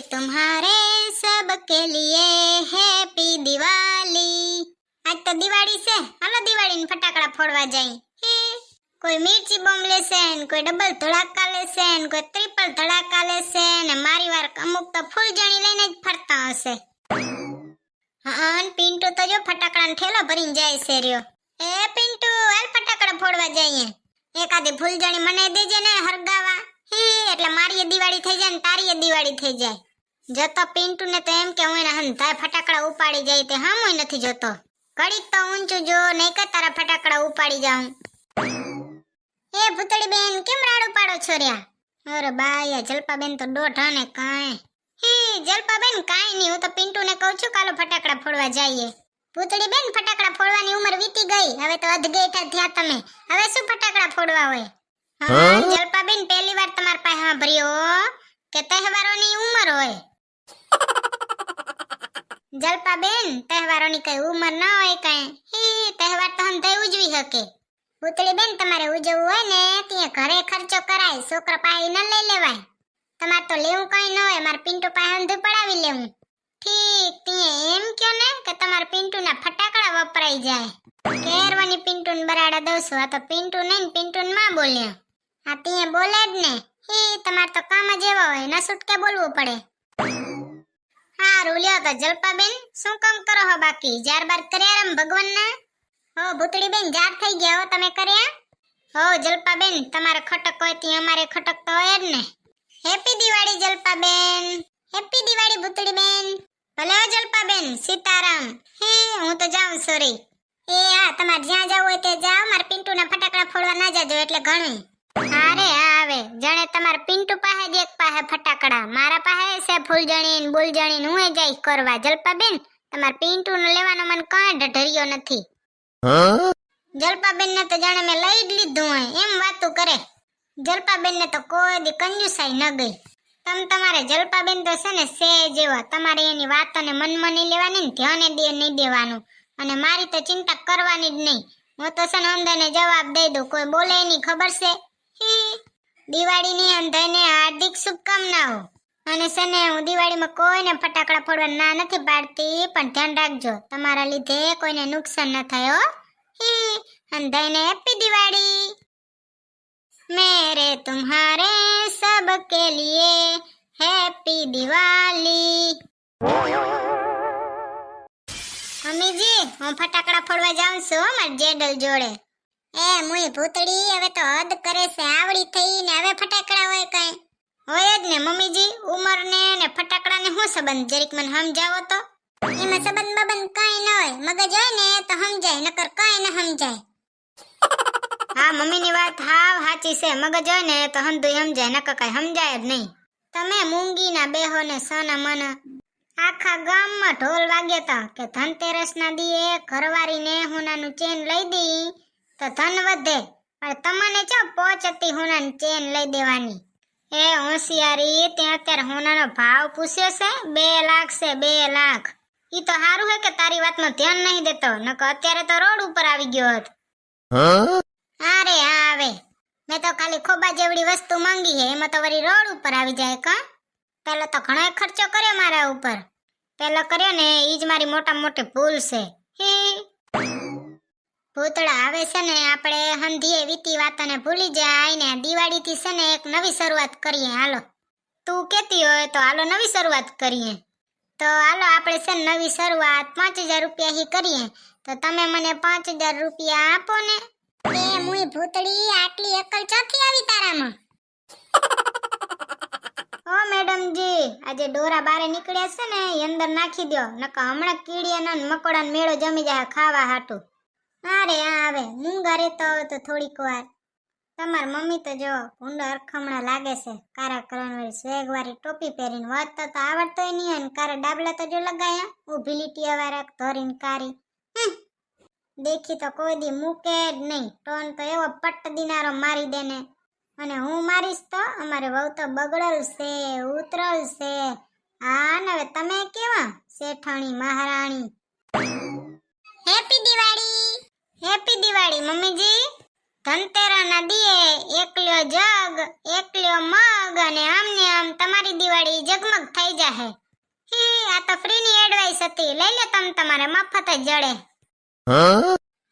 तुम्हारे सबके लिए हैप्पी दिवाली। आज तो दिवाળી છે, હાલો દિવાળીને ફટાકડા ફોડવા જાય। કોઈ મિર્ચી બોમ્બ લેશે ને કોઈ ડબલ ધડાકા લેશે ને કોઈ ટ્રિપલ ધડાકા લેશે ને મારી વાર અમુક તો ફૂલજણી લઈને જ ફરતા હશે। હા ને પિન્ટુ તો જો ફટાકડાનો ઠેલો ભરીને જાય છે રહ્યો। એ પિન્ટુ હાલ ફટાકડા ફોડવા જઈએ। એકાદી ફૂલજણી મને દેજે ને હરગાવા। એટલે મારી દિવાળી થઈ જાય ને તારી દિવાળી થઈ જાય। જતો પિન્ટુ ને તો એમ કે હું એને હંધાય ફટાકડા ઉપાડી જાય તે હામોય નથી જોતો। ઘડીક તો ઊંચું જો નહીં કે તારા ફટાકડા ઉપાડી જાઉં। એ ભૂતળી બેન કેમ રાડું પાડો છો રહ્યા? અરે બાયા જલપા બેન તો દોઢા ને કાંઈ। જલપા બેન કાંઈ નહીં, હું તો પિન્ટુ ને કહું છું કાલો ફટાકડા ફોડવા જઈએ। ભૂતળી બેન ફટાકડા ફોડવાની ઉંમર વીતી ગઈ, હવે તો અધગેઠા થયા તમે, હવે શું ફટાકડા ફોડવા હોય? હા જલપા બેન પહેલી વાર તમાર પાસે સાંભળ્યો કે તહેવારોની ઉંમર હોય। જલપા બેન તહેવારોની કઈ ઉંમર ન હોય કઈ, તહેવાર તો હંધાઈ ઉજવી શકે। ભૂતળી બેન તમારે ઉજવવું હોય ને ત્યાં ઘરે ખર્ચો કરાય, છોકરા પાસે ન લઈ લેવાય। તમારે તો લેવું કઈ ન હોય, મારે પિન્ટુ પાસે હંધું પડાવી લેવું। ઠીક ત્યાં એમ કયો ને કે તમારે પિન્ટુના ફટાકડા વપરાઈ જાય। કેરવાની પિન્ટુને બરાડા દઉં આ તો પિન્ટુ નહીં પિન્ટુને માં બોલ્યો। આ ત્યાં બોલે જ ને, તમારે તો કામ જ એવા હોય, ન છૂટકે બોલવું પડે। હારું લ્યો તો જલપા બેન શું કામ કરો હો બાકી? જાર બાર કર્યા રમ ભગવાનના? હો ભૂતળી બેન જાર થઈ ગયા હો તમે કર્યા? હો જલપા બેન તમારે ખટક હોય ત્યાં અમારે ખટક તો હોય જ ને। હેપી દિવાળી જલપા બેન। હેપી દિવાળી ભૂતળી બેન। ભલે હો જલપા બેન સીતારામ। હું તો જાઉં સોરી। હા તમારે જ્યાં જવું હોય તે જાઓ, મારે પિન્ટુના ફટાકડા ફોડવા ના જાજો એટલે ઘણું। અરે આવે જાણે તમારે પિન્ટુ પાસે જ એક પાસે ફટાકડા, મારા પાસે છે ફૂલજણી ને બુલજણી હું એ જઈશ કરવા। જલપા બેન તમારે પિન્ટુ ને લેવાનો મને કાંઈ ઢઢરિયો નથી। જલપા બેન ને તો જાણે મેં લઈ જ લીધું હોય એમ વાતું કરે। જલપા બેન ને તો કોઈ દી કંજુસાઈ ન ગઈ। તમારે જલપા બેન તો છે ને સે જેવા, તમારે એની વાતોને મનમાં નહીં લેવાની ને ધ્યાને નહીં દેવાનું, અને મારી તો ચિંતા કરવાની જ નહીં। હું તો છે ને અંધાને જવાબ દઈ દઉં, કોઈ બોલે એની ખબર છે। દિવાળીની અંધાને હાર્દિક શુભકામનાઓ। અને છે ને હું દિવાળીમાં કોઈને ફટાકડા ફોડવા ના નથી પાડતી, પણ ધ્યાન રાખજો તમારા લીધે કોઈને નુકસાન ન થાય હો। અંધાને હેપી દિવાળી। मेरे तुम्हारे सबके लिए हैप्पी दिवाली। મમ્મીજી હું ફટાકડા ફોડવા જાઉં છું માર જેડલ જોડે। મુઈ ભૂતડી હવે તો હદ કરે છે, આવડી થઈ ને હવે ફટાકડા હોય કઈ? હોય જ ને મમ્મીજી, ઉંમર ને ફટાકડા ને શું સંબંધ? જરીક મને સમજાવો તો। એમાં સંબંધ બબંધ કઈ ન હોય, મગજ હોય ને તો સમજાય, નકર કઈ ન સમજાય। હા મમ્મીની વાત હાવ સાચી છે, મગજ હોય ને તો હંધુય સમજાય, નકર કઈ સમજાય જ નહીં। તમે મૂંગી ના બેહો ને સના મના। આખા ગામમાં ઢોલ વાગ્યા તા કે ધનતેરસ ના દીએ ઘરવાળીને હોનાનું ચેન લઈ દી તો ધન વધે, પણ તમને ચો પોચતી હોનાની ચેન લઈ દેવાની। એ હોશિયારી તે અત્યારે હોનાનો ભાવ પૂછ્યો છે 2 લાખ છે, 2 લાખ। ઈ તો સારું હે કે તારી વાતમાં ધ્યાન નહીં દેતો, નકર અત્યારે તો રોડ ઉપર આવી ગયો હોત। અરે આવે મેં તો ખાલી ખોબા જેવડી વસ્તુ માંગી હે, એમાં તો વળી રોડ ઉપર આવી જાય કા? પેલો તો ઘણો ખર્ચો કર્યો મારા ઉપર, પેલો કર્યો ને ઈ જ મારી મોટા મોટી ભૂલ છે। ભૂતળા આવે છે ને આપણે હંધીએ વીતી વાતને ભૂલી જાય ને દિવાળી થી છે ને એક નવી શરૂઆત કરીએ। હાલો તું કેતી હોય તો હાલો નવી શરૂઆત કરીએ। તો હાલો આપણે છે નવી શરૂઆત 5000 રૂપિયા હી કરીએ, તો તમે મને 5000 રૂપિયા આપો ને। એ મુઈ ભૂતળી આટલી અકલ ચોથી આવી તારામાં? ઓ મેડમજી આજે ડોરા બારે નીકળ્યા છે ને એ અંદર નાખી દો, નકર હમણાં કીડીયાનો ને મકોડાનો મેળો જમી જાય ખાવા હાટું। અરે આવે મૂંગા રેતો તો થોડીક વાર। તમાર મમ્મી તો જો ભૂંડા અરખમણા લાગે છે, કારા કરણવાળી સ્વેગવાળી ટોપી પહેરીને, વાંચતા તો આવડતોય નહીં હોય ને કારા ડાબલા તો જો લગાયા ઊભી લીટીયા વાળા ધોરીને કારી। દેખી તો કોઈ દી મૂકે જ નહીં, ટોન તો એવો પટ્ટ દિનારો મારી દે ને, અને હું મારીશ તો અમારે વહુ તો બગડલ છે, ઉતરલ છે। હા ને હવે તમે કેવા શેઠાણી મહારાણી। હેપી દિવાળી। હેપી દિવાળી મમ્મીજી। ધનતેરાના દીએ એકલ્યો જગ એકલ્યો મગ અને આમને આમ તમારી દિવાળી જગમગ થઈ જાહે. આ તો ફ્રીની એડવાઇસ હતી, લઈ લે તમ તમારે મફત જ જડે.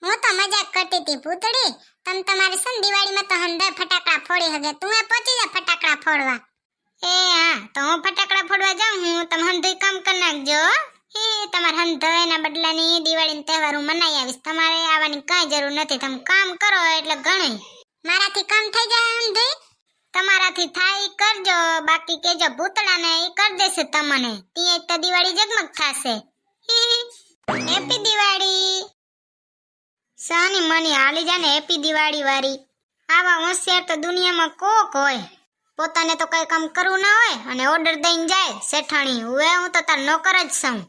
હું તો મજાક કરતી હતી ભૂતડી, તમ તમારી સન દિવાળીમાં તો હંધે ફટાકડા ફોડી હગે, તું એ પહોંચી જા ફટાકડા ફોડવા. હા તો હું ફટાકડા ફોડવા જાઉં, હું તમે હંધુય કામ કરી નાખજો. તમારે હંધોયના બદલાની દિવાળીનો તહેવાર હું મનાઈ આવીશ, તમારે આવવાની કાંઈ જરૂર નથી. તમે કામ કરો એટલે ઘણું. મારાથી કામ થઈ જાય હંધુય? તમારાથી થાય ઈ કરજો, બાકી કેજો ભૂતડાને ઈ કરી દેશે તમને, ત્યાં તો દિવાળી જગમગ થાશે. હેપી દિવાળી. સાની મની હાલી જાને હેપી દિવાળી વાળી. આવા હોશિયાર તો દુનિયામાં કોક હોય, પોતાને તો કઈ કામ કરવું ના હોય અને ઓર્ડર દઈને જાય શેઠાણી, હું તો તાર નોકર જ છું,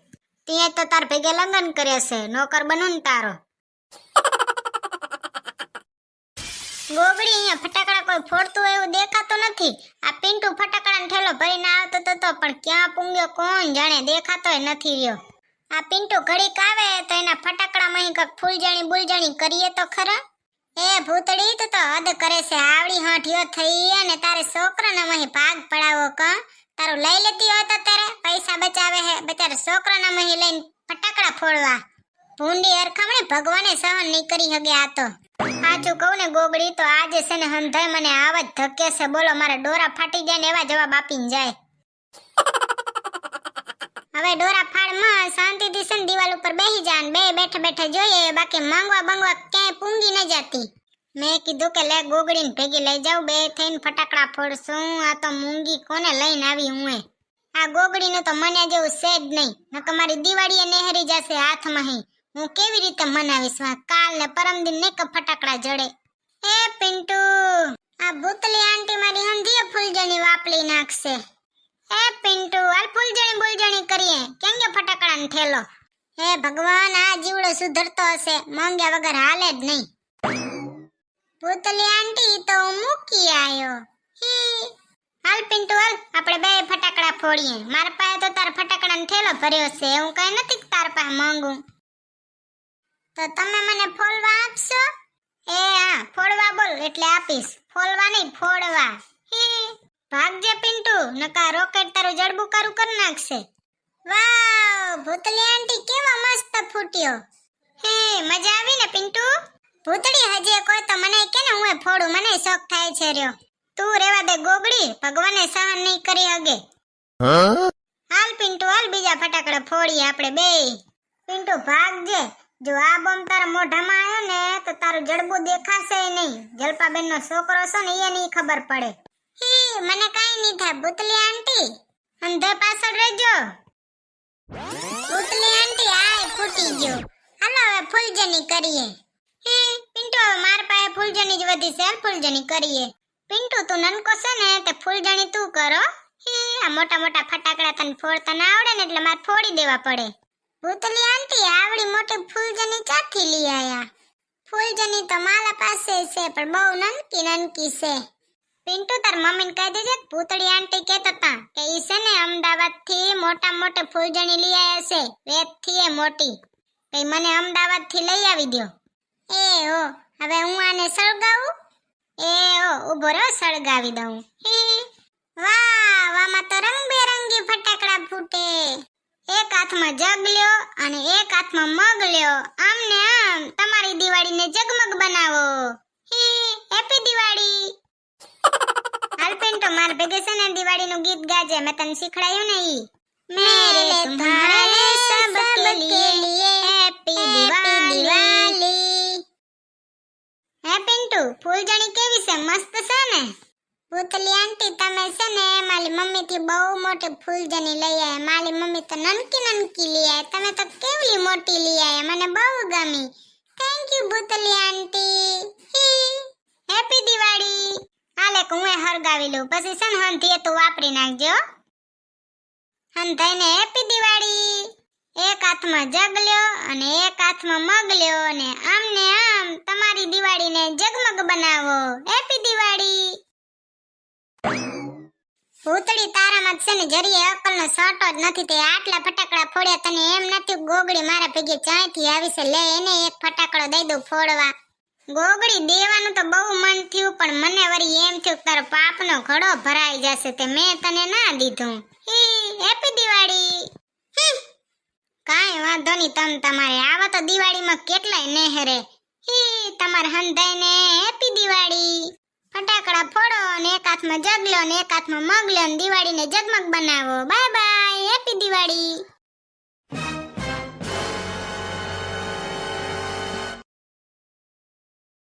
ત્યાં તો તાર ભેગે લગ્ન કર્યા છે, નોકર બનું ને તારો. ગોગડી અહીંયા ફટાકડા કોઈ ફોડતું હોય એવું દેખાતું નથી. આ પિન્ટુ ફટાકડાનો ઠેલો ભરીને આવતો તો પણ ક્યાં પૂંગ્યો કોણ જાણે, દેખાતોય નથી રહ્યો. આ પિન્ટુ ઘડીક આવે તો એના ફટાકડામાં અહીં કઈક ફૂલજણી બુલજણી કરીએ તો ખરા. એ ભૂતડી તું તો હદ કરે છે, આવડી હાંઠિયો થઈ અને તારે છોકરાના મહી ભાગ પડાવો કા. તારું લઈ લેતી હોય તો તારે પૈસા બચાવે હે, બચારે છોકરાના મહી લઈને ફટાકડા ફોડવા. ભૂંડી અરખામણી ભગવાને સહન નહીં કરી હગે. આ તો સાચું કહું ને ગોગડી, તો આજે છે ને હંધાય મને આવા જ ધકે છે, બોલો મારે ડોરા ફાટી જાય ને એવા જવાબ આપીને જાય. હવે ડોરા ફાડમાં શાંતિથી છે ને દિવાલ ઉપર બેસી જા ને બે બેઠા બેઠા જોઈએ, બાકી માંગવા બંગવા ક્યાંય પૂંગી ન જાતી. મેં કીધું કે લે ગોગડીને ભેગી લઈ જાઉં, બે થઈને ફટાકડા ફોડશું. આ તો મૂંગી કોને લઈને આવી હું? આ ગોગડીનું તો મને જેવું છે જ નહીં, નકર મારી દિવાળીએ નેહરી જશે હાથમાં. હું કેવી રીતે મનાવીશ? કાલ ને પરમદિન ને કે ફટાકડા જડે. એ પિન્ટુ, આ ભૂતલી આંટી મારી હંધીએ ફૂલજણી વાપલી નાખશે. એ પિન્ટુ, હાલ ફૂલજણી બુલજણી કરીએ, કેમ કે ફટાકડાનો ઠેલો. હે ભગવાન, આ જીવડો સુધરતો હશે, માંગ્યા વગર હાલે જ નહીં. ભૂતલી આંટી તો હું મૂકી આયો. હાલ પિન્ટુ હાલ, આપણે બે ફટાકડા ફોડીએ. મારા પાસે તો તાર ફટાકડાનો ઠેલો ભર્યો છે, હું કઈ નથી તાર પાસે માંગું. તો તમે મને ફોડવા આપશો? હા, ફોડવા બોલ એટલે આપીશ, ફોડવા નહીં ફોડવા. ભાગજે પિન્ટુ, નકા રોકેટ તારું જડબું કરું કરી નાખશે. વાવ, ભૂતલી આંટી કેવો મસ્ત ફૂટ્યો. મજા આવી ને પિન્ટુ? ભૂતડી હજી કોઈ તો મને કે ને હું ફોડું, મને શોખ થાય છે રહ્યો. તું રેવા દે ગોગડી, ભગવાને સહન નહીં કરી હગે. હાલ પિન્ટુ હાલ, બીજા ફટાકડા ફોડીએ આપણે બે. પિન્ટુ ભાગજે, જો આ બોમ્બ તારા મોઢામાં આવ્યો ને તો તારું જડબું દેખાશે નહીં. જલપાબેન નો છોકરો છે ને એ નહીં ખબર પડે. મને કાઈ નહીં થાય ભૂતલી આંટી, અંધે પાછળ રહેજો. ભૂતલી આંટી આય ફૂટી ગયો. હાલો હવે ફૂલજની કરીએ. પિન્ટુ હવે માર પાસે ફૂલજની જ વધી છે, ફૂલજની કરીએ. પિન્ટુ તું નનકો છે ને તે ફૂલજની તું કરો. આ મોટા મોટા ફટાકડા તને ફોડતા ના આવડે ને એટલે મારે ફોડી દેવા પડે. ભૂતલી આંટી આવડી મોટી ફૂલજની ચાથી લઈ આયા? ફૂલજની તો મારા પાસે છે પણ બહુ નનકી નનકી છે. પિન્ટુ તાર મમ્મીને કહી દેજે, ભૂતળી આંટી કહેતા હતા કે ઈ છે ને અમદાવાદ થી મોટા મોટે ફૂલજણી લઈ આયા છે, વેત થી એ મોટી. કઈ મને અમદાવાદ થી લઈ આવી દો. હવે હું આને સળગાવું? ઉભો રહો, સળગાવી દઉં. વાહ, વામાં તો રંગબેરંગી ફટાકડા ફૂટે. એક હાથમાં જગ લ્યો અને એક હાથમાં મગ લ્યો, આમ ને આમ તમારી દિવાળીને જગમગ બનાવો. હેપી દિવાળી. હાલ પિન્ટુ માર ભેગે છે ને દિવાળીનું ગીત ગાજે, મેં તને શીખડાયું ને ઈ. મેરે તુમ્હારે સબકે લીએ હેપી દિવાળી. હે પિન્ટુ, ફૂલજણી કેવી છે? મસ્ત છે ને? ભૂતલી આંટી તમે છે ને મારી મમ્મી થી બહુ મોટી ફૂલજની લઈ આયા. મારી મમ્મી તો નનકી નનકી લઈ આયા, તમે તો કેવલી મોટી લઈ આયા, મને બહુ ગમી. થેન્ક યુ ભૂતલી આંટી. હેપી દિવાળી. હાલે કે હું હરગાવી લઉં, પછી છે ને હંધીએ તું વાપરી નાખજો. હંધાઈને હેપી દિવાળી. એક હાથમાં જગ લ્યો અને એક હાથમાં મગ લ્યો અને આમ ને આમ તમારી દિવાળીને જગમગ બનાવો. હેપી દિવાળી. ભૂતળી તારામાં છે ને જરીએ અકલનો સટો જ નથી, તે આટલા ફટાકડા ફોડ્યા, તને એમ નથી ગોગડી મારા ભેગી ચાયથી આવી છે, લે એને એક ફટાકડો દઈ દઉં ફોડવા. ગોગડી દેવાનું તો બહુ મન થયું, પણ મને વળી એમ થયું કે તારો પાપનો ઘડો ભરાઈ જશે તે મેં તને ના દીધું. હેપી દિવાળી. કાંઈ વાંધો નહીં, તમારે આવા તો દિવાળીમાં કેટલાય નેહરે. તમારે હંધાઈને હેપી દિવાળી. ફટાકડા ફોડો ને એક હાથમાં જગલો ને એક હાથમાં મગલો ને દિવાળીને જગમગ બનાવો. Bye bye, happy Diwali.